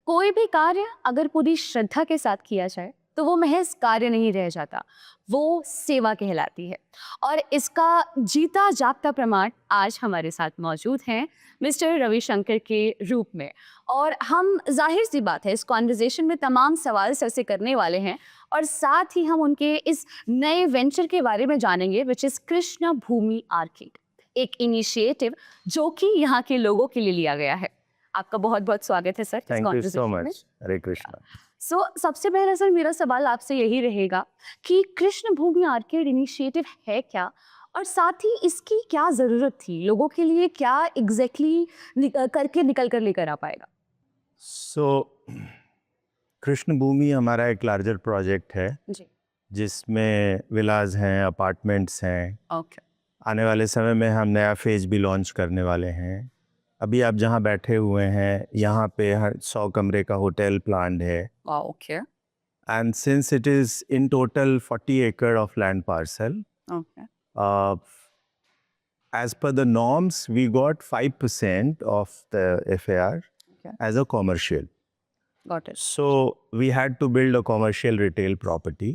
कोई भी कार्य अगर पूरी श्रद्धा के साथ किया जाए तो वो महज कार्य नहीं रह जाता, वो सेवा कहलाती है। और इसका जीता जागता प्रमाण आज हमारे साथ मौजूद हैं मिस्टर रविशंकर के रूप में। और हम जाहिर सी बात है इस कॉन्वर्जेशन में तमाम सवाल सर से करने वाले हैं और साथ ही हम उनके इस नए वेंचर के बारे में जानेंगे which is Krishna Bhumi arcade, एक इनिशिएटिव जो कि यहाँ के लोगों के लिए लिया गया है। आपका बहुत बहुत स्वागत है सर इस थैंक यू सो कॉन्वर्सेशन में। मच। हरे कृष्णा। सबसे पहला सर मेरा सवाल आपसे यही रहेगा कि कृष्ण भूमि आर्केड इनिशिएटिव है क्या, और साथ ही इसकी क्या जरूरत थी, लोगों के लिए क्या एग्जैक्टली करके निकल कर लेकर आ पाएगा। सो कृष्ण भूमि हमारा एक लार्जर प्रोजेक्ट है जी। जिसमें विलाज हैं, अपार्टमेंट्स हैं। ओके। आने वाले समय में हम नया फेज भी लॉन्च करने वाले हैं। अभी आप जहाँ बैठे हुए हैं यहाँ पे हर 100 कमरे का होटल प्लान है। Okay. And since it is in total 40 एकड़ of land parcel, okay. as per the norms we got 5% of the FAR Okay. as a commercial. Got it. So we had to build a commercial retail property,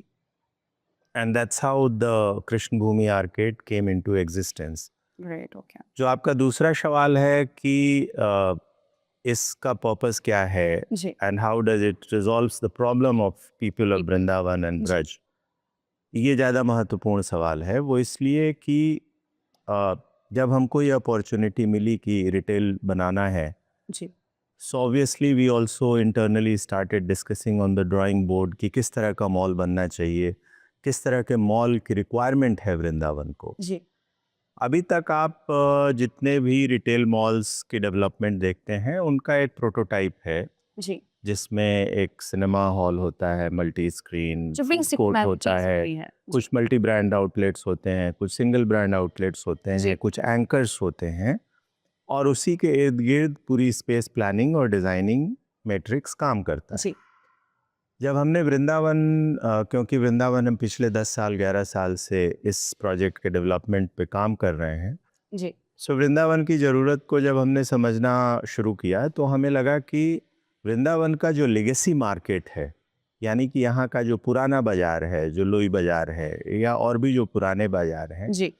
and that's how the Krishna Bhumi Arcade came into existence. Great. Okay. जो आपका दूसरा सवाल है कि इसका purpose क्या है जी। and how does it resolves the problem of people of People. Vrindavan and ji. Braj, ये ज़्यादा महत्वपूर्ण सवाल है। वो इसलिए कि जब हमको ये अपॉर्चुनिटी मिली कि रिटेल बनाना है, जी। so obviously we also internally started discussing on the drawing board कि किस तरह का मॉल बनना चाहिए, किस तरह के मॉल की रिक्वायरमेंट है वृंदावन को। जी। अभी तक आप जितने भी रिटेल मॉल्स की डेवलपमेंट देखते हैं उनका एक प्रोटोटाइप है जी। जिसमें एक सिनेमा हॉल होता है, मल्टी स्क्रीन जो बेसिक कोर्ट मैम होता चीज है, भी है। कुछ मल्टी ब्रांड आउटलेट्स होते हैं, कुछ सिंगल ब्रांड आउटलेट्स होते जी। हैं, कुछ एंकर्स होते हैं, और उसी के इर्द गिर्द पूरी स्पेस प्लानिंग और डिज़ाइनिंग मैट्रिक्स काम करता है। जी। जब हमने वृंदावन क्योंकि वृंदावन हम पिछले 10 साल 11 साल से इस प्रोजेक्ट के डेवलपमेंट पे काम कर रहे हैं, जी। सो वृंदावन की ज़रूरत को जब हमने समझना शुरू किया तो हमें लगा कि वृंदावन का जो लेगेसी मार्केट है, यानी कि यहाँ का जो पुराना बाज़ार है, जो लोई बाज़ार है या और भी जो पुराने बाज़ार हैं, जी।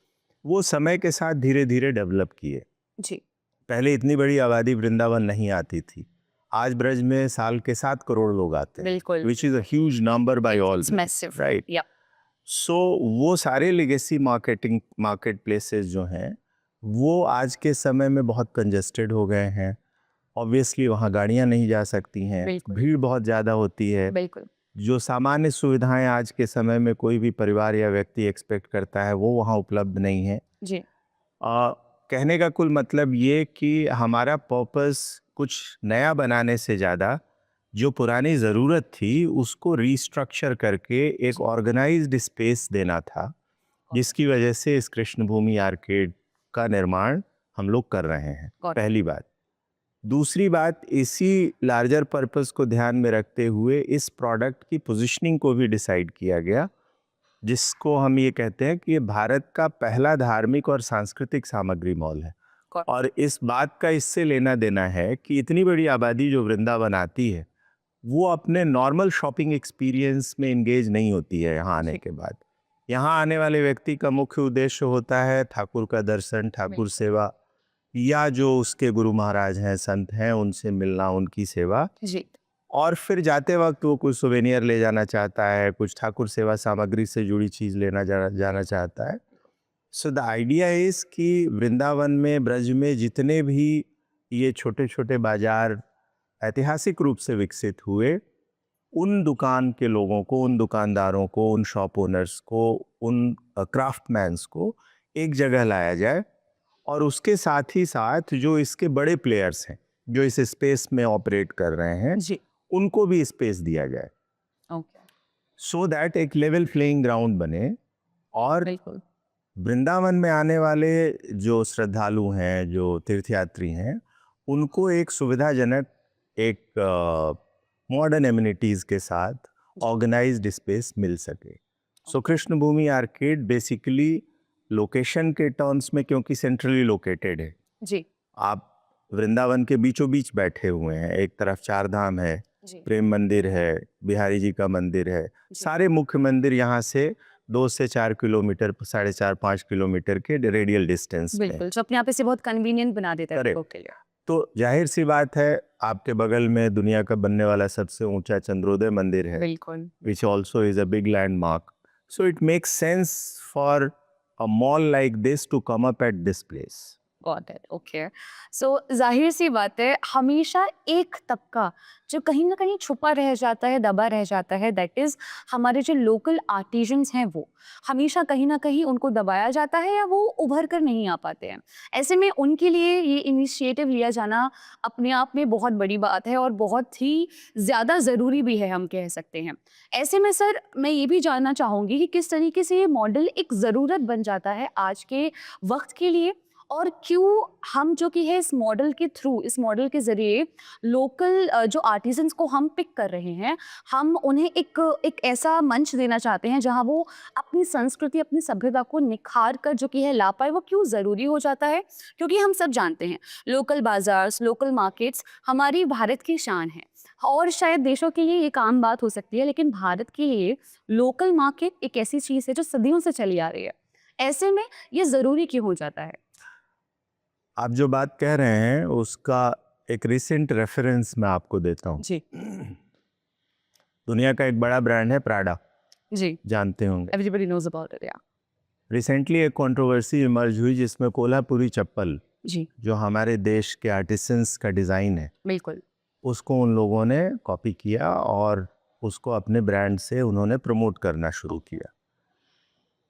वो समय के साथ धीरे धीरे डेवलप किए। जी। पहले इतनी बड़ी आबादी वृंदावन नहीं आती थी। आज ब्रज में साल के 7 करोड़ लोग आते हैं, बिल्कुल। Which is a huge number by all, massive. Right. या। सो वो सारे लेगेसी मार्केट प्लेसेस जो हैं वो आज के समय में बहुत कंजेस्टेड हो गए हैं। ऑब्वियसली वहाँ गाड़ियाँ नहीं जा सकती हैं, बिल्कुल। भीड़ बहुत ज़्यादा होती है। बिल्कुल। जो सामान्य सुविधाएं आज के समय में कोई भी परिवार या व्यक्ति एक्सपेक्ट करता है वो वहाँ उपलब्ध नहीं है। जी। कहने का कुल मतलब ये कि हमारा पर्पस कुछ नया बनाने से ज़्यादा जो पुरानी ज़रूरत थी उसको रीस्ट्रक्चर करके एक ऑर्गेनाइज्ड स्पेस देना था, जिसकी वजह से इस कृष्ण भूमि आर्केड का निर्माण हम लोग कर रहे हैं। Got it. पहली बात। दूसरी बात, इसी लार्जर पर्पस को ध्यान में रखते हुए इस प्रोडक्ट की पोजीशनिंग को भी डिसाइड किया गया, जिसको हम ये कहते हैं कि ये भारत का पहला धार्मिक और सांस्कृतिक सामग्री मॉल है। Got it. और इस बात का इससे लेना देना है कि इतनी बड़ी आबादी जो वृंदावन आती है वो अपने नॉर्मल शॉपिंग एक्सपीरियंस में इंगेज नहीं होती है यहाँ आने के बाद। यहाँ आने वाले व्यक्ति का मुख्य उद्देश्य होता है ठाकुर का दर्शन, ठाकुर सेवा, या जो उसके गुरु महाराज हैं, संत हैं, उनसे मिलना, उनकी सेवा। जी। और फिर जाते वक्त वो कुछ सोवेनियर ले जाना चाहता है, कुछ ठाकुर सेवा सामग्री से जुड़ी चीज़ लेना जाना चाहता है। सो द आइडिया इज़ कि वृंदावन में, ब्रज में जितने भी ये छोटे छोटे बाजार ऐतिहासिक रूप से विकसित हुए, उन दुकान के लोगों को, उन दुकानदारों को, उन शॉप ओनर्स को, उन क्राफ्टमैन्स को एक जगह लाया जाए, और उसके साथ ही साथ जो इसके बड़े प्लेयर्स हैं जो इस स्पेस में ऑपरेट कर रहे हैं जी। उनको भी स्पेस दिया जाए, ओके। सो दैट एक लेवल प्लेइंग ग्राउंड बने। और बिल्कुल। वृंदावन में आने वाले जो श्रद्धालु हैं, जो तीर्थयात्री हैं, उनको एक सुविधाजनक, एक मॉडर्न एमिनिटीज़ के साथ ऑर्गेनाइज्ड स्पेस मिल सके। सो Krishna Bhumi arcade basically location के टर्म्स में, क्योंकि सेंट्रली लोकेटेड है, जी। आप वृंदावन के बीचों बीच बैठे हुए हैं। एक तरफ चार धाम है, जी प्रेम मंदिर है, बिहारी जी का मंदिर है, जी सारे मुख्य मंदिर यहाँ से 2 से 4 किलोमीटर, 4.5-5 किलोमीटर के रेडियल डिस्टेंस पे। बिल्कुल, जो अपने आप इसे बहुत कन्वीनियंट बना देता है Correct. लोगों के लिए। तो जाहिर सी बात है, आपके बगल में दुनिया का बनने वाला सबसे ऊंचा चंद्रोदय मंदिर है, बिल्कुल which also is a big landmark. So it makes sense for a mall like this to come up at this place. Got it, okay. So जाहिर सी बात है, हमेशा एक तबका जो कहीं ना कहीं छुपा रह जाता है, दबा रह जाता है, दैट इज हमारे जो लोकल आर्टिजन्स हैं, वो हमेशा कहीं ना कहीं उनको दबाया जाता है या वो उभर कर नहीं आ पाते हैं। ऐसे में उनके लिए ये इनिशिएटिव लिया जाना अपने आप में बहुत बड़ी बात है और बहुत ही ज़्यादा ज़रूरी भी है, हम कह सकते हैं। ऐसे में सर, मैं ये भी जानना चाहूँगी कि किस तरीके से ये मॉडल एक ज़रूरत बन जाता है आज के वक्त के लिए, और क्यों हम जो कि है इस मॉडल के थ्रू, इस मॉडल के ज़रिए लोकल जो आर्टिजन्स को हम पिक कर रहे हैं, हम उन्हें एक ऐसा मंच देना चाहते हैं जहां वो अपनी संस्कृति, अपनी सभ्यता को निखार कर जो कि है ला पाए। वो क्यों ज़रूरी हो जाता है? क्योंकि हम सब जानते हैं, लोकल बाजार्स, लोकल मार्केट्स हमारी भारत की शान है, और शायद देशों के लिए ये आम बात हो सकती है, लेकिन भारत के लिए लोकल मार्केट एक ऐसी चीज़ है जो सदियों से चली आ रही है। ऐसे में ये ज़रूरी क्यों हो जाता है? आप जो बात कह रहे हैं उसका एक रिसेंट रेफरेंस मैं आपको देता हूँ। जी दुनिया का एक बड़ा ब्रांड है प्राडा, जी, जानते होंगे। एवरीबॉडी नोज अबाउट इट, या रिसेंटली एक कंट्रोवर्सी इमर्ज हुई जिसमें कोल्हापुरी चप्पल, जी जो हमारे देश के आर्टिसंस का डिज़ाइन है, बिल्कुल। उसको उन लोगों ने कॉपी किया और उसको अपने ब्रांड से उन्होंने प्रमोट करना शुरू किया।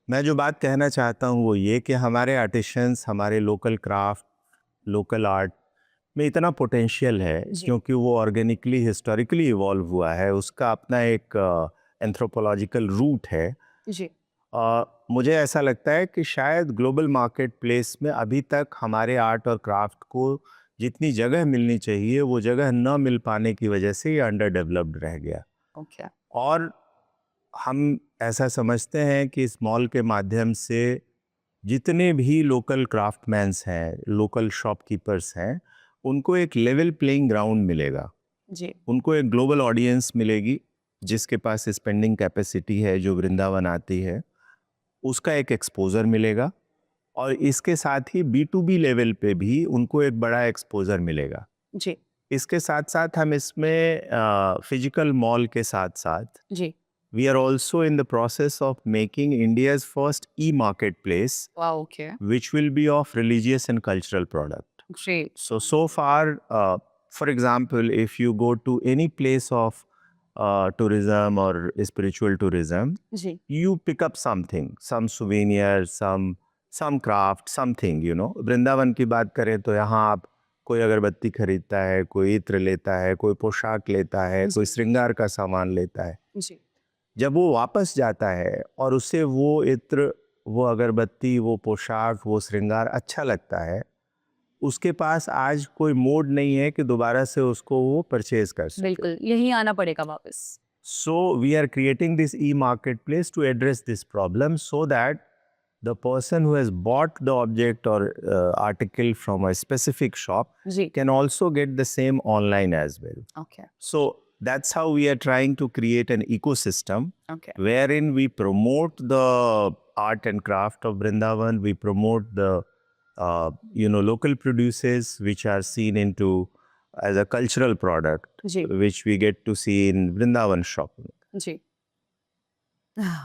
मैं जो बात कहना चाहता हूँ वो ये कि हमारे आर्टिशंस, हमारे लोकल क्राफ्ट, लोकल आर्ट में इतना पोटेंशियल है, जी क्योंकि वो ऑर्गेनिकली, हिस्टोरिकली इवॉल्व हुआ है, उसका अपना एक एंथ्रोपोलॉजिकल रूट है। जी मुझे ऐसा लगता है कि शायद ग्लोबल मार्केट प्लेस में अभी तक हमारे आर्ट और क्राफ्ट को जितनी जगह मिलनी चाहिए वो जगह न मिल पाने की वजह से ये अंडर डेवलप्ड रह गया। ओके और हम ऐसा समझते हैं कि इस मॉल के माध्यम से जितने भी लोकल क्राफ्टमैन्स हैं, लोकल शॉपकीपर्स हैं, उनको एक लेवल प्लेइंग ग्राउंड मिलेगा, जी उनको एक ग्लोबल ऑडियंस मिलेगी जिसके पास स्पेंडिंग कैपेसिटी है, जो वृंदावन आती है, उसका एक एक्सपोजर मिलेगा, और इसके साथ ही B2B लेवल पे भी उनको एक बड़ा एक्सपोजर मिलेगा। जी इसके साथ साथ हम इसमें फिजिकल मॉल के साथ साथ जी we are also in the process of making India's first e-marketplace, wow, okay, which will be of religious and cultural product. Great, So far, for example, if you go to any place of tourism or spiritual tourism, जी you pick up something, some souvenir, some craft, something, you know. Vrindavan की बात करें तो यहाँ आप कोई अगरबत्ती खरीदता है, कोई इत्र लेता है, कोई पोशाक लेता है, कोई श्रृंगार का सामान लेता है। जी जब वो वापस जाता है और उसे वो इत्र, वो अगरबत्ती, वो पोशाक, वो श्रृंगार अच्छा लगता है, उसके पास आज कोई मोड नहीं है कि दोबारा से उसको वो परचेज कर सके। बिल्कुल, यही आना पड़ेगा वापस। So we are creating this e-marketplace to address this problem, so that the person who has bought the object or article from a specific shop जी can also get the same online as well. Okay So that's how we are trying to create an ecosystem okay wherein we promote the art and craft of Vrindavan, we promote the local producers which are seen into as a cultural product, जी which we get to see in Vrindavan shopping. जी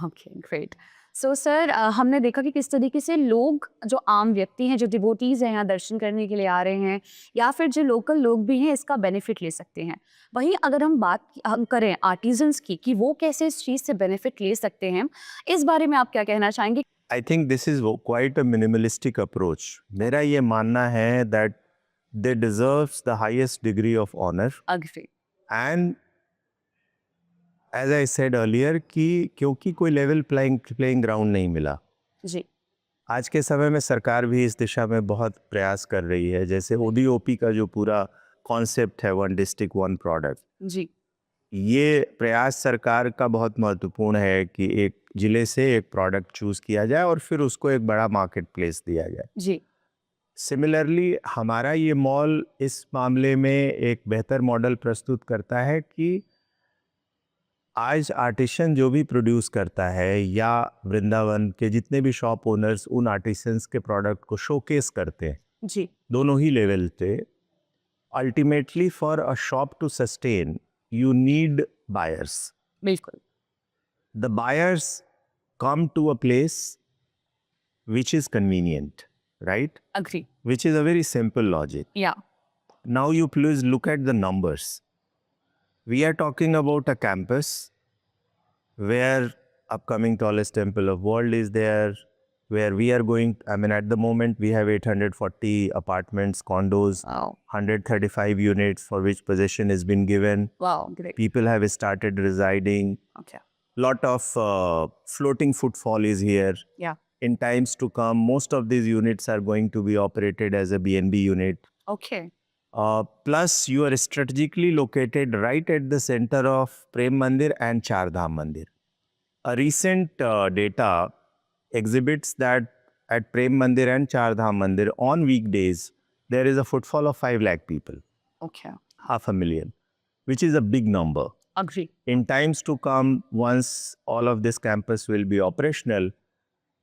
okay, great. So sir, हमने देखा कि किस तरीके से लोग, जो आम व्यक्ति हैं, जो डिवोटीज हैं, यहाँ दर्शन करने के लिए आ रहे हैं, या फिर जो लोकल लोग भी हैं, इसका बेनिफिट ले सकते हैं। वहीं अगर हम करें आर्टिजन्स की, कि वो कैसे इस चीज़ से बेनिफिट ले सकते हैं, इस बारे में आप क्या कहना चाहेंगे? I think this is quite a minimalistic approach. मेरा ये मानना है that they deserves the highest degree of honor, agree, and as I said earlier कि क्योंकि कोई लेवल प्लेइंग ग्राउंड नहीं मिला, जी आज के समय में सरकार भी इस दिशा में बहुत प्रयास कर रही है। जैसे ODOP का जो पूरा कॉन्सेप्ट है, वन डिस्ट्रिक्ट वन प्रोडक्ट, जी ये प्रयास सरकार का बहुत महत्वपूर्ण है कि एक जिले से एक प्रोडक्ट चूज किया जाए और फिर उसको एक बड़ा मार्केट प्लेस दिया जाए। जी सिमिलरली हमारा ये मॉल इस मामले में एक बेहतर मॉडल प्रस्तुत करता है कि आज आर्टिशन जो भी प्रोड्यूस करता है या वृंदावन के जितने भी शॉप ओनर्स उन आर्टिसंस के प्रोडक्ट को शोकेस करते हैं जी दोनों ही लेवल पे, ultimately for a shop to sustain you need buyers. बिल्कुल The buyers come to a place which is convenient, right? Agree Which is a very simple logic. या Now you please look at the numbers. We are talking about a campus where upcoming tallest temple of world is there, where we are going, I mean at the moment we have 840 apartments, condos, wow 135 units for which possession has been given. Wow great People have started residing. Okay Lot of floating footfall is here. या In times to come, most of these units are going to be operated as a B&B unit. Okay Plus, you are strategically located right at the center of Prem Mandir and Char Dham Mandir. A recent data exhibits that at Prem Mandir and Char Dham Mandir, on weekdays, there is a footfall of 5 lakh people, okay 500,000, which is a big number. Agree In times to come, once all of this campus will be operational,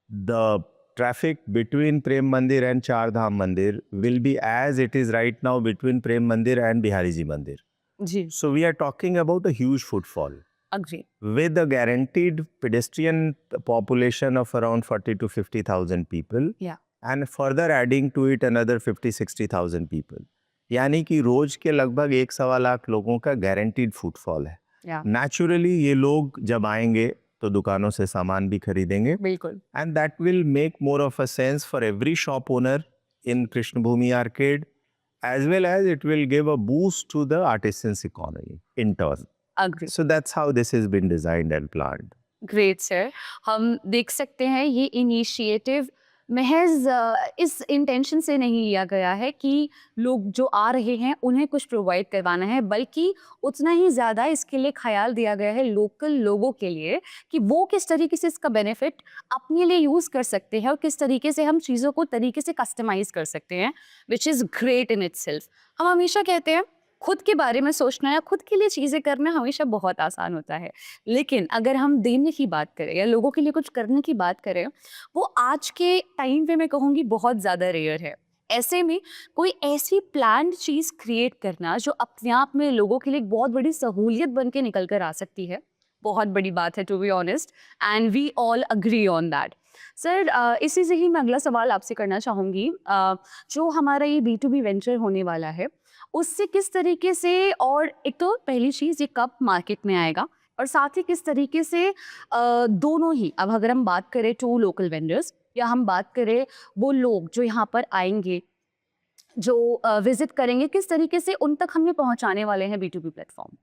the traffic between Prem Mandir and Char Dham Mandir will be as it is right now between Prem Mandir and Bihari Ji Mandir. जी So we are talking about a huge footfall agree with a guaranteed pedestrian population of around 40 to 50,000 people, या and further adding to it another 50-60,000 people. यानी कि रोज के लगभग 1.25 लाख लोगों का guaranteed footfall है. या नेचुरली ये लोग जब आएंगे तो दुकानों से सामान भी खरीदेंगे, बिल्कुल and that will make more of a sense for every shop owner in Krishnabhoomi arcade, as well as it will give a boost to the artisans economy in turn. Agree So that's how this has been designed and planned. Great sir. हम देख सकते हैं ये initiative महज इस intention से नहीं लिया गया है कि लोग जो आ रहे हैं उन्हें कुछ प्रोवाइड करवाना है, बल्कि उतना ही ज़्यादा इसके लिए ख्याल दिया गया है लोकल लोगों के लिए कि वो किस तरीके से इसका बेनिफिट अपने लिए यूज़ कर सकते हैं और किस तरीके से हम चीज़ों को तरीके से कस्टमाइज़ कर सकते हैं, which is great in itself. हम हमेशा कहते हैं खुद के बारे में सोचना या खुद के लिए चीज़ें करना हमेशा बहुत आसान होता है, लेकिन अगर हम देने की बात करें या लोगों के लिए कुछ करने की बात करें, वो आज के टाइम पे मैं कहूँगी बहुत ज़्यादा रेयर है. ऐसे में कोई ऐसी प्लान्ड चीज़ क्रिएट करना जो अपने आप में लोगों के लिए एक बहुत बड़ी सहूलियत बन के निकल कर आ सकती है, बहुत बड़ी बात है to be honest, and we all agree on that. Sir इसी से ही मैं अगला सवाल आपसे करना चाहूँगी. जो हमारा ये B2B वेंचर होने वाला है उससे किस तरीके से, और एक तो पहली चीज़ ये कब मार्केट में आएगा, और साथ ही किस तरीके से दोनों ही, अब अगर हम बात करें टू लोकल वेंडर्स या हम बात करें वो लोग जो यहाँ पर आएंगे जो विजिट करेंगे, किस तरीके से उन तक हम ये पहुँचाने वाले हैं B2B platform.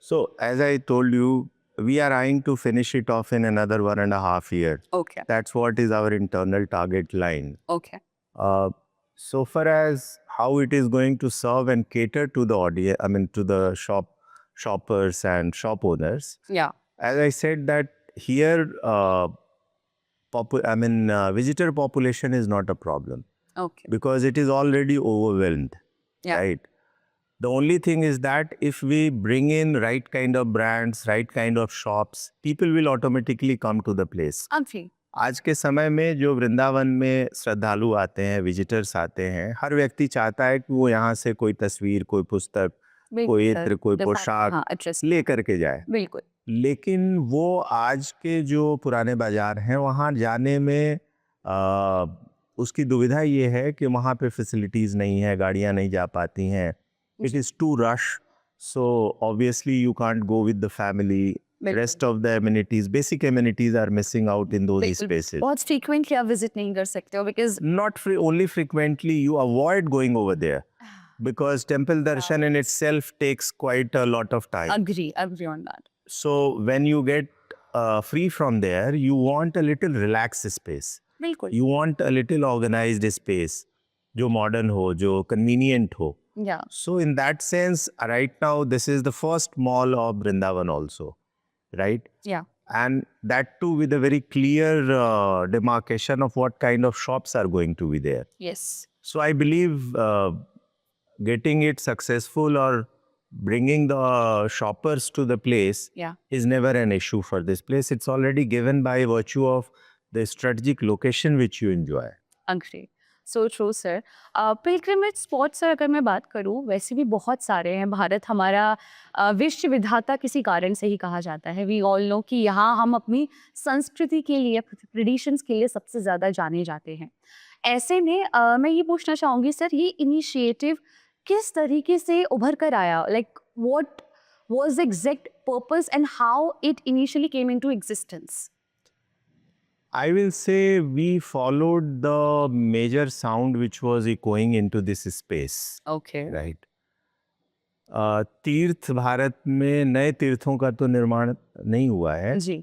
So as I told you, we are eyeing to finish it off in another 1.5 years. Okay That's what is our internal target line. Okay So far as how it is going to serve and cater to the audience, I mean to the shoppers and shop owners. या As I said that here, visitor population is not a problem okay because it is already overwhelmed, या right? The only thing is that if we bring in right kind of brands, right kind of shops, people will automatically come to the place. Agree आज के समय में जो वृंदावन में श्रद्धालु आते हैं, विजिटर्स आते हैं, हर व्यक्ति चाहता है कि वो यहाँ से कोई तस्वीर, कोई पुस्तक, कोई इत्र, कोई पोशाक हाँ एड्रेस ले करके जाए. बिल्कुल लेकिन वो आज के जो पुराने बाजार हैं वहाँ जाने में उसकी दुविधा ये है कि वहाँ पे फैसिलिटीज़ नहीं है, गाड़ियाँ नहीं जा पाती हैं. It is too rush, so obviously you can't go with the family. Rest of the amenities, basic amenities are missing out in those spaces. बहुत फ्रीक्वेंटली आप विजिट नहीं कर सकते हो because Not only frequently, you avoid going over there because temple darshan in itself takes quite a lot of time. Agree on that. So when you get free from there, you want a little relaxed space. बिल्कुल You want a little organized space, जो modern हो, जो convenient हो. या So in that sense, right now, this is the first mall of Vrindavan also, right? या and that too with a very clear demarcation of what kind of shops are going to be there. Yes. So I believe getting it successful or bringing the shoppers to the place Yeah. is never an issue for this place. It's already given by virtue of the strategic location which you enjoy. Agree. So true, sir. Pilgrimage spots sir अगर मैं बात करूं, वैसे भी बहुत सारे हैं। भारत हमारा विश्व विधाता किसी कारण से ही कहा जाता है। वी ऑल नो कि यहाँ हम अपनी संस्कृति के लिए, ट्रेडिशंस के लिए सबसे ज़्यादा जाने जाते हैं। ऐसे में मैं ये पूछना चाहूँगी सर, ये इनिशिएटिव किस तरीके से उभर कर आया? Like what was the exact purpose and how it initially came into existence? I will say we followed the major sound which was echoing into this space, okay. right? तीर्थ भारत में नए तीर्थों का तो निर्माण नहीं हुआ है। जी,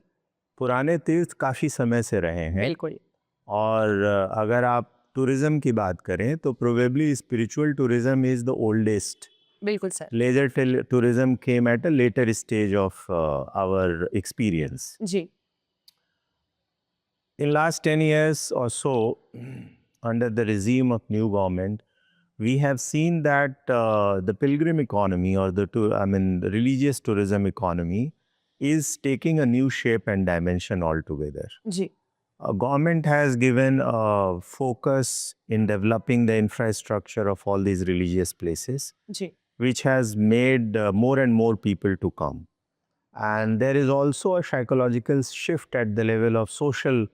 पुराने तीर्थ काफ़ी समय से रहे हैं बिल्कुल। और अगर आप टूरिज्म की बात करें तो probably spiritual tourism is the oldest. बिल्कुल sir. Leisure tourism came at a later stage of our experience. जी, In last 10 years or so, under the regime of new government, we have seen that the pilgrim economy or the religious tourism economy is taking a new shape and dimension altogether. जी, Government has given a focus in developing the infrastructure of all these religious places, जी, which has made more and more people to come. And there is also a psychological shift at the level of social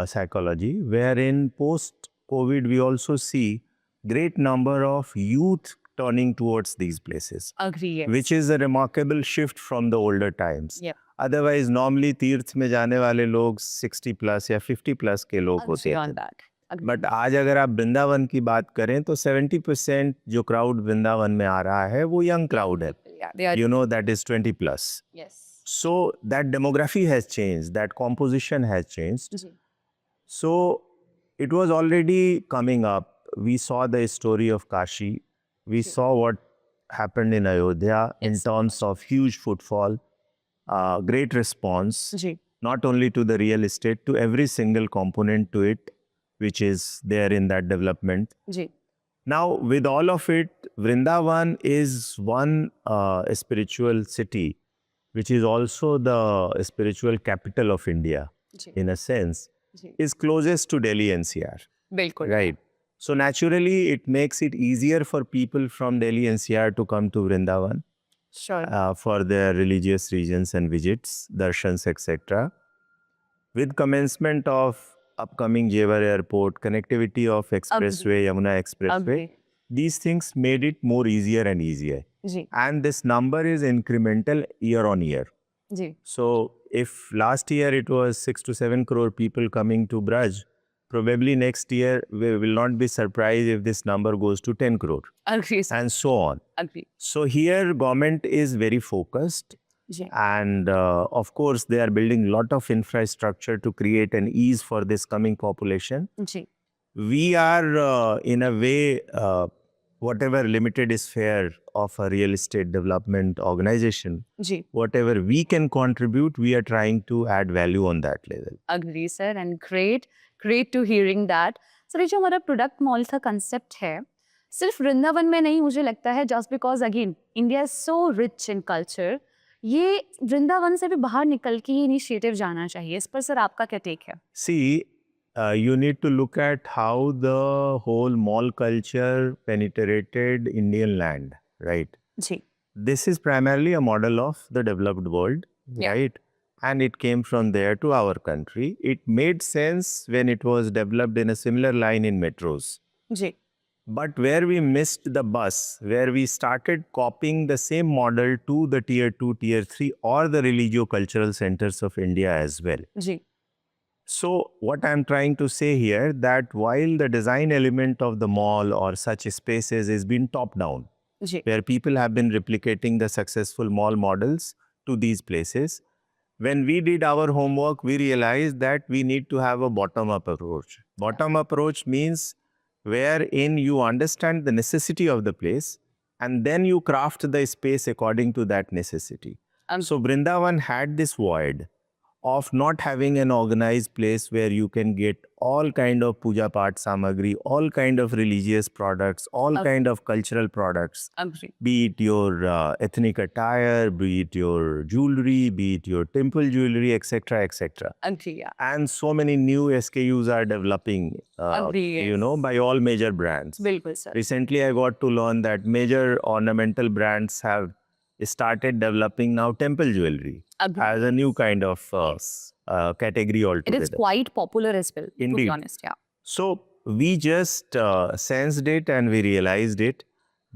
psychology, wherein post-COVID we also see great number of youth turning towards these places, agree, yes. which is a remarkable shift from the older times. Yeah. Otherwise, normally तीर्थ में जाने वाले लोग 60 plus या 50 plus के लोग Agree होते on थे. that. Agree. बट आज अगर आप वृंदावन की बात करें तो 70% जो क्राउड वृंदावन में आ रहा है वो यंग क्राउड है. Yeah, they are. You know, that is 20 plus. Yes. So that demography has changed, that composition has changed. जी, So it was already coming up. We saw the story of Kashi. We saw what happened in Ayodhya in Yes. terms of huge footfall, great response, जी, not only to the real estate, to every single component to it, which is there in that development. जी, Now, with all of it, Vrindavan is one spiritual city, which is also the spiritual capital of India, जी, in a sense, जी, is closest to Delhi NCR, बिल्कुल। right? So naturally, it makes it easier for people from Delhi NCR to come to Vrindavan Sure. for their religious regions and visits, darshans, etc. With commencement of upcoming Jewar Airport, connectivity of expressway, Yamuna Expressway, Agree. these things made it more easier and easier. जी, And this number is incremental year on year. जी, So if last year it was 6 to 7 crore people coming to Braj, probably next year we will not be surprised if this number goes to 10 crore agree, sir. and so on. Agree. So here government is very focused, जी, and of course they are building lot of infrastructure to create an ease for this coming population. जी, We are in a way whatever limited sphere of a real estate development organization, जी, whatever we can contribute, we are trying to add value on that level. agree, sir. And great to hearing that. Sir, ये जो हमारा product mall का concept है, सिर्फ वृंदावन में नहीं, मुझे लगता है, just because again India is so rich in culture, ये वृंदावन से भी बाहर निकल के ये इनिशिएटिव जाना चाहिए। इस पर सर आपका क्या टेक है? See, you need to look at how the whole mall culture penetrated Indian land, right? Ji, This is primarily a model of the developed world, Yeah. right? And it came from there to our country. It made sense when it was developed in a similar line in metros. Ji, But where we missed the bus, where we started copying the same model to the tier 2, tier 3 or the religio-cultural centers of India as well. Ji, So what I'm trying to say here, that while the design element of the mall or such spaces is been top down, ji, where people have been replicating the successful mall models to these places, when we did our homework, we realized that we need to have a bottom-up approach. Bottom-up approach means wherein you understand the necessity of the place and then you craft the space according to that necessity. Um, So Vrindavan had this void of not having an organized place where you can get all kind of puja path samagri, all kind of religious products, all Okay. kind of cultural products, Agree. be it your ethnic attire, be it your jewelry, be it your temple jewelry, etc., etc. Agree. Yeah. And so many new SKUs are developing, Agree. you know, by all major brands. बिल्कुल sir. Recently, I got to learn that major ornamental brands have started developing now temple jewelry Agree. as a new kind of Yes. category It altogether. is quite popular as well, to be Indeed. honest. Yeah. So we just sensed it and we realized it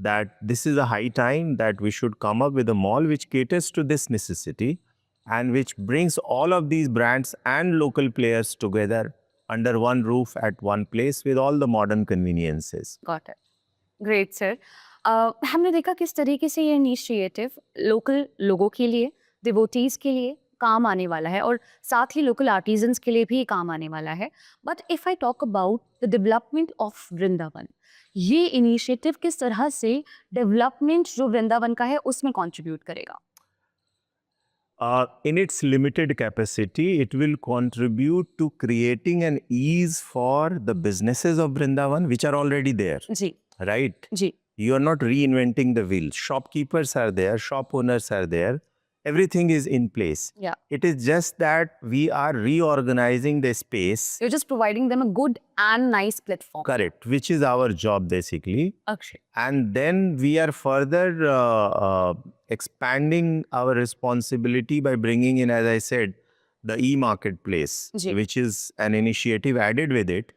that this is a high time that we should come up with a mall which caters to this necessity and which brings all of these brands and local players together under one roof at one place with all the modern conveniences. Got it. Great, sir. हमने देखा किस तरीके से ये initiative local लोगों के लिए, devotees के लिए काम आने वाला है और साथ ही लोकल आर्टिजन्स के लिए भी काम आने वाला है. But if I talk about the development of Vrindavan, ये इनिशिएटिव किस तरह से डेवलपमेंट जो वृंदावन का है उसमें कंट्रीब्यूट करेगा? In its limited capacity, it will contribute to creating an ease for the businesses of Vrindavan, which are already there, ji right? Ji You are not reinventing the wheel. Shopkeepers are there, shop owners are there. Everything is in place. Yeah. It is just that we are reorganizing the space, You're just providing them a good and nice platform. correct, which is our job basically. Akshay. And then we are further expanding our responsibility by bringing in, as I said, the e-marketplace, Ji. which is an initiative added with it,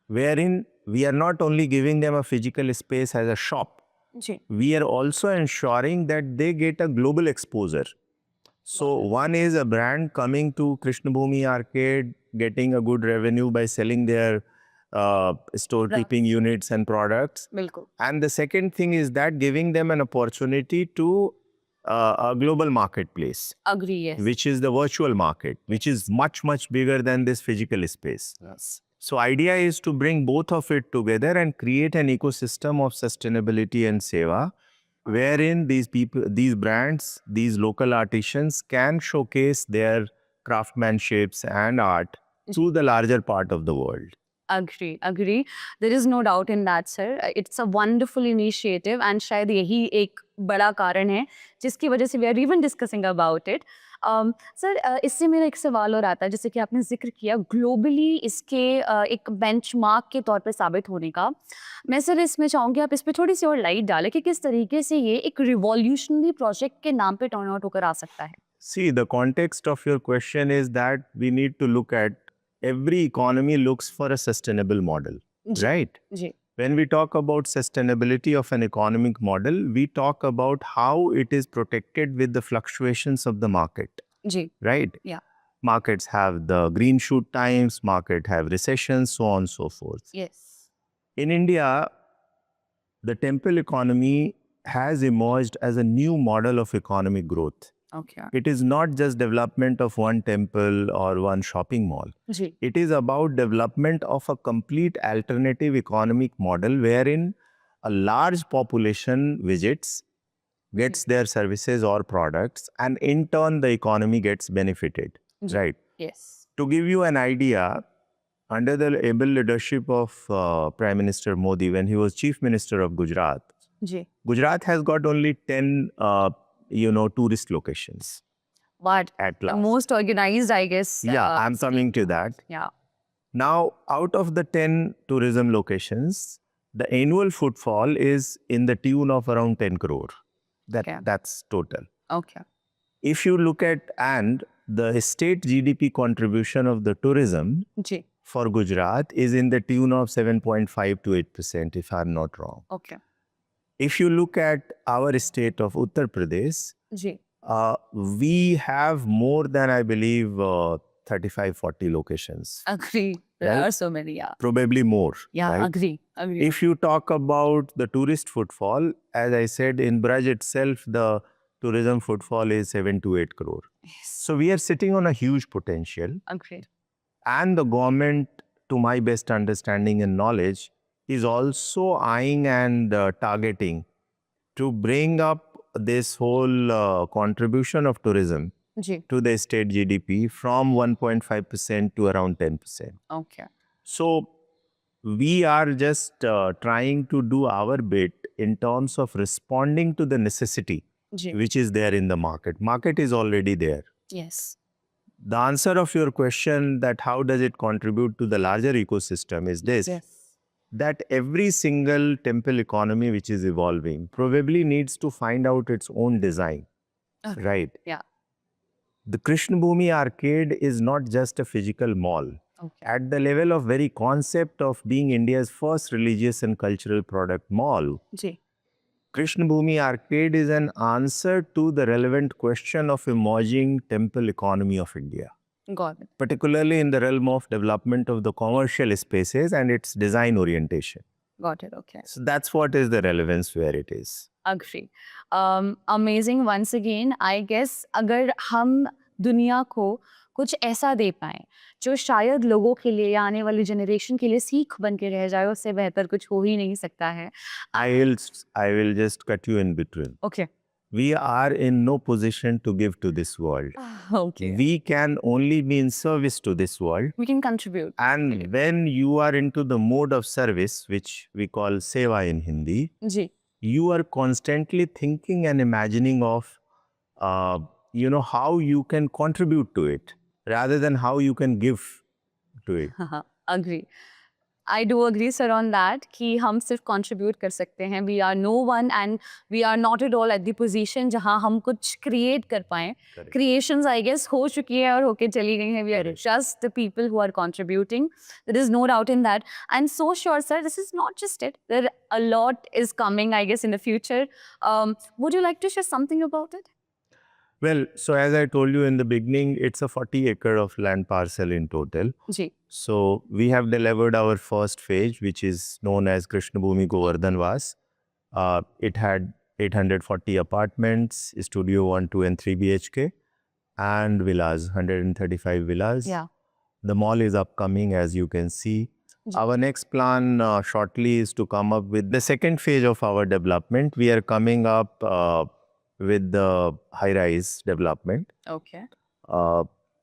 wherein we are not only giving them a physical space as a shop, ji we are also ensuring that they get a global exposure. So one is a brand coming to Krishna Bhumi Arcade, getting a good revenue by selling their storekeeping units and products. बिल्कुल. And the second thing is that giving them an opportunity to a global marketplace, Agree. Yes. which is the virtual market, which is much, much bigger than this physical space. Yes. So idea is to bring both of it together and create an ecosystem of sustainability and seva, wherein these people, these brands, these local artisans can showcase their craftsmanships and art to the larger part of the world. Agree, agree. There is no doubt in that, sir. It's a wonderful initiative and शायद यही एक बड़ा कारण है जिसकी वजह से we are even discussing about it. Sir इससे मेरा एक सवाल और आता है, जैसे कि आपने जिक्र किया ग्लोबली इसके एक बेंचमार्क के तौर पे साबित होने का. मैं सर इसमें चाहूँगी आप इस पे थोड़ी सी और लाइट डालें कि किस तरीके से ये एक रिवॉल्यूशनरी प्रोजेक्ट के नाम पे टर्न आउट होकर आ सकता है. See, the context of your question is that we need to look at every economy looks for a sustainable model, ji. right? Ji When we talk about sustainability of an economic model, we talk about how it is protected with the fluctuations of the market, ji right? Yeah. Markets have the green shoot times, market have recessions, so on and so forth. yes. In India, the temple economy has emerged as a new model of economic growth. Okay. It is not just development of one temple or one shopping mall. Ji It is about development of a complete alternative economic model wherein a large population visits, gets their services or products, and in turn the economy gets benefited, ji. right? yes. To give you an idea, under the able leadership of Prime Minister Modi, when he was Chief Minister of Gujarat, ji Gujarat has got only 10, tourist locations But at last. most organized, I guess. Yeah, I'm coming to that. Yeah. Now, out of the 10 tourism locations, the annual footfall is in the tune of around 10 crore. Okay. That's total. Okay. If you look at, and the state GDP contribution of the tourism ji for Gujarat is in the tune of 7.5 to 8%, if I'm not wrong. Okay. If you look at our state of Uttar Pradesh, ji we have more than, I believe, 35, 40 locations. Agree. There Right? are so many. Yeah. Probably more. Yeah. right? Agree. Agree. If you talk about the tourist footfall, as I said, in Braj itself, the tourism footfall is 7 to 8 crore. yes. So we are sitting on a huge potential, Agreed. and the government, to my best understanding and knowledge, is also eyeing and targeting to bring up this whole contribution of tourism ji, to the state GDP from 1.5% to around 10%. okay. So we are just trying to do our bit in terms of responding to the necessity ji, which is there in the market. Market is already there. yes. The answer of your question that how does it contribute to the larger ecosystem is this, Yes. that every single temple economy which is evolving probably needs to find out its own design, Okay. right? Yeah. The Krishna Bhumi arcade is not just a physical mall. Okay. At the level of very concept of being India's first religious and cultural product mall, ji, Krishna Bhumi arcade is an answer to the relevant question of emerging temple economy of India, got it. particularly in the realm of development of the commercial spaces and its design orientation. Got it. Okay. So that's what is the relevance where it is. Agree. Amazing once again. I guess अगर हम दुनिया को कुछ ऐसा दे पाएँ जो शायद लोगों के लिए या आने वाली जनरेशन के लिए सीख बन के रह जाए, उससे बेहतर कुछ हो ही नहीं सकता है। I will just cut you in between. Okay. We are in no position to give to this world. Okay. We can only be in service to this world. We can contribute. And when you are into the mode of service, which we call seva in Hindi, ji, you are constantly thinking and imagining of, how you can contribute to it rather than how you can give to it. हाँ, agree. I do agree, sir, on that कि हम सिर्फ contribute कर सकते हैं. We are no one and we are not at all at the position जहाँ हम कुछ create कर पाएं. Correct. Creations, I guess, हो चुकी है और होके चली गई हैं. We are Correct. just the people who are contributing. There is no doubt in that. And so sure, sir, this is not just it. There a lot is coming, I guess, in the future. Would you like to share something about it? Well, so as I told you in the beginning, it's a 40 acre of land parcel in total. Ji, So we have delivered our first phase, which is known as Krishna Bhumi Govardhan Vas. It had 840 apartments, Studio 1, 2 and 3 BHK and villas, 135 villas. yeah. The mall is upcoming, as you can see. Ji. Our next plan shortly is to come up with the second phase of our development. We are coming up with the high-rise development. Okay.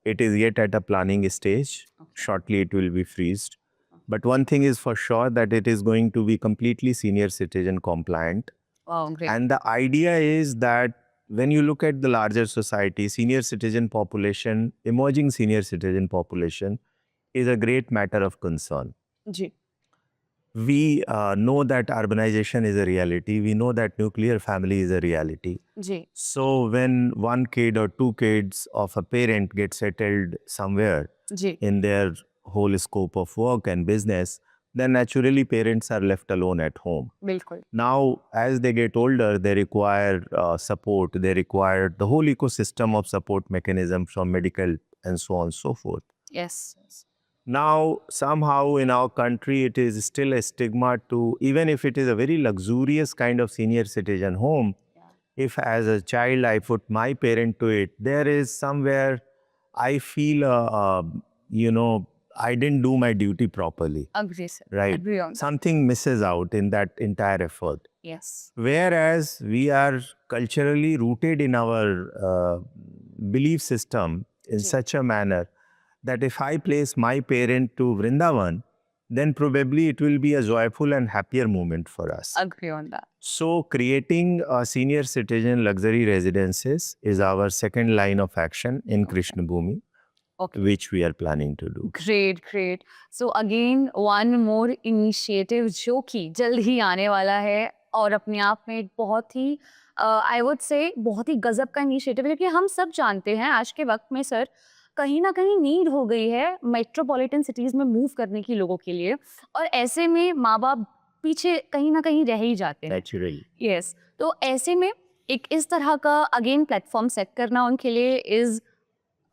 It is yet at a planning stage. Okay. Shortly it will be freezed. But one thing is for sure that it is going to be completely senior citizen compliant. Wow, great. And the idea is that when you look at the larger society, senior citizen population, emerging senior citizen population is a great matter of concern. Ji, We know that urbanization is a reality. We know that nuclear family is a reality. Ji, So when one kid or two kids of a parent get settled somewhere ji, in their whole scope of work and business, then naturally parents are left alone at home. बिल्कुल. Now, as they get older, they require support. They require the whole ecosystem of support mechanisms from medical and so on and so forth. Yes. Now, somehow in our country, it is still a stigma to, even if it is a very luxurious kind of senior citizen home, if as a child I put my parent to it, there is somewhere I feel, I didn't do my duty properly, Agree, sir. right? Agree on that. Something misses out in that entire effort. Yes. Whereas we are culturally rooted in our belief system in Ji. such a manner that if I place my parent to Vrindavan, then probably it will be a joyful and happier moment for us. Agree on that. So creating senior citizen luxury residences is our second line of action in Krishna Bhumi, Okay. which we are planning to do. Great, great. So again, one more initiative जो कि जल्द ही आने वाला है और अपने आप में एक बहुत ही I would say बहुत ही गजब का इनिशिएटिव है, क्योंकि हम सब जानते हैं आज के वक्त में सर कहीं ना कहीं नीड हो गई है मेट्रोपॉलिटन सिटीज़ में मूव करने की लोगों के लिए, और ऐसे में माँ बाप पीछे कहीं ना कहीं रह ही जाते हैं. Naturally. यस, तो ऐसे में एक इस तरह का अगेन प्लेटफॉर्म सेट करना उनके लिए is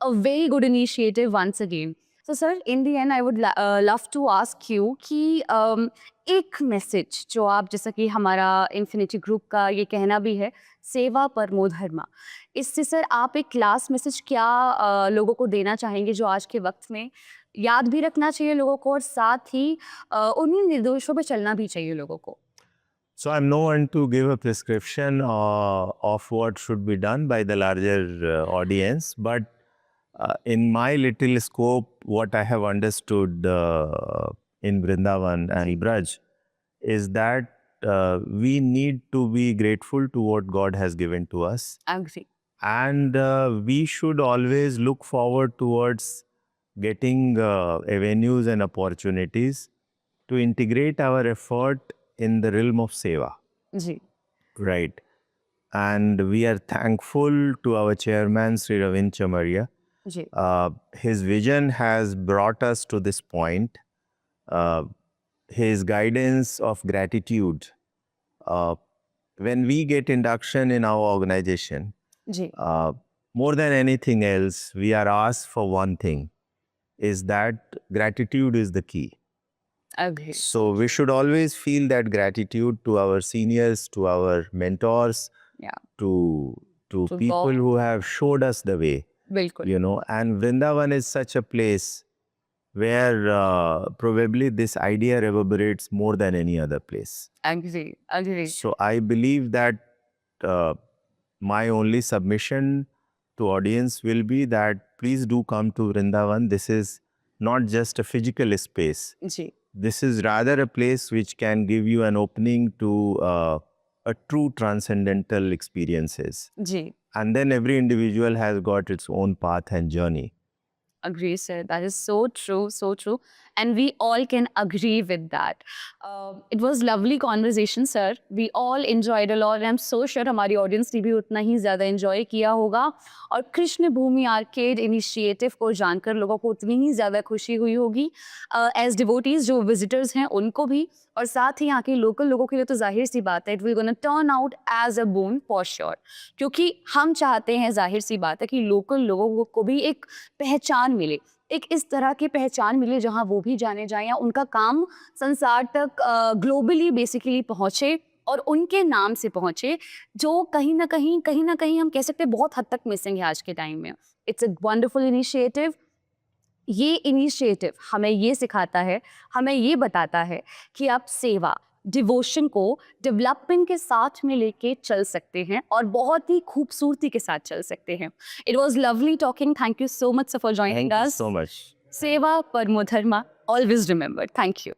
a very good initiative once again. So sir, in the end I would love to ask you कि एक मैसेज जो आप, जैसा कि हमारा इन्फिनिटी ग्रुप का ये कहना भी है सेवा परमो धर्मा, इससे सर आप एक लास्ट मैसेज क्या लोगों को देना चाहेंगे जो आज के वक्त में याद भी रखना चाहिए लोगों को और साथ ही उन्हीं निर्देशों पे चलना भी चाहिए लोगों को? So I'm no one to give a prescription of what should be done by the larger audience, but in my little scope, what I have understood in Vrindavan and Braj is that we need to be grateful to what God has given to us. Agree. And we should always look forward towards getting avenues and opportunities to integrate our effort in the realm of seva. Ji. Right. And we are thankful to our chairman, Sri Ravind Chamaria. Ji. His vision has brought us to this point. His guidance of gratitude. When we get induction in our organization, ji. more than anything else, we are asked for one thing, is that gratitude is the key. Agree. So we should always feel that gratitude to our seniors, to our mentors, Yeah. to To people God. who have showed us the way, बिल्कुल. you know. And Vrindavan is such a place where probably this idea reverberates more than any other place. Agree. Agree. So I believe that my only submission to audience will be that please do come to Vrindavan. This is not just a physical space. Ji. This is rather a place which can give you an opening to a true transcendental experiences. Ji. And then every individual has got its own path and journey. Agree, sir. That is so true, so true. And we all can agree with that. It was lovely conversation, sir. We all enjoyed a lot. And I'm so sure हमारी audience ने भी उतना ही ज़्यादा enjoy किया होगा. और Krishna Bhumi arcade initiative को जानकर लोगों को उतनी ही ज़्यादा खुशी हुई होगी. As devotees जो visitors हैं उनको भी, और साथ ही यहाँ के लोकल लोगों के लिए तो जाहिर सी बात है, it will gonna turn out as a boon for sure. क्योंकि हम चाहते हैं, जाहिर सी बात है, कि लोकल लोगों को भी एक पहचान मिले, एक इस तरह की पहचान मिले जहाँ वो भी जाने जाएं या उनका काम संसार तक ग्लोबली बेसिकली पहुँचे और उनके नाम से पहुँचे, जो कहीं ना कहीं हम कह सकते हैं बहुत हद तक मिसिंग है आज के टाइम में. It's a wonderful initiative. ये इनिशिएटिव हमें ये सिखाता है, हमें ये बताता है कि आप सेवा, डिवोशन को डेवलपमेंट के साथ में लेके चल सकते हैं और बहुत ही खूबसूरती के साथ चल सकते हैं. It was lovely talking. Thank you so much for joining Thank you us. so much. सेवा परमो धर्मा. Always remember. Thank you.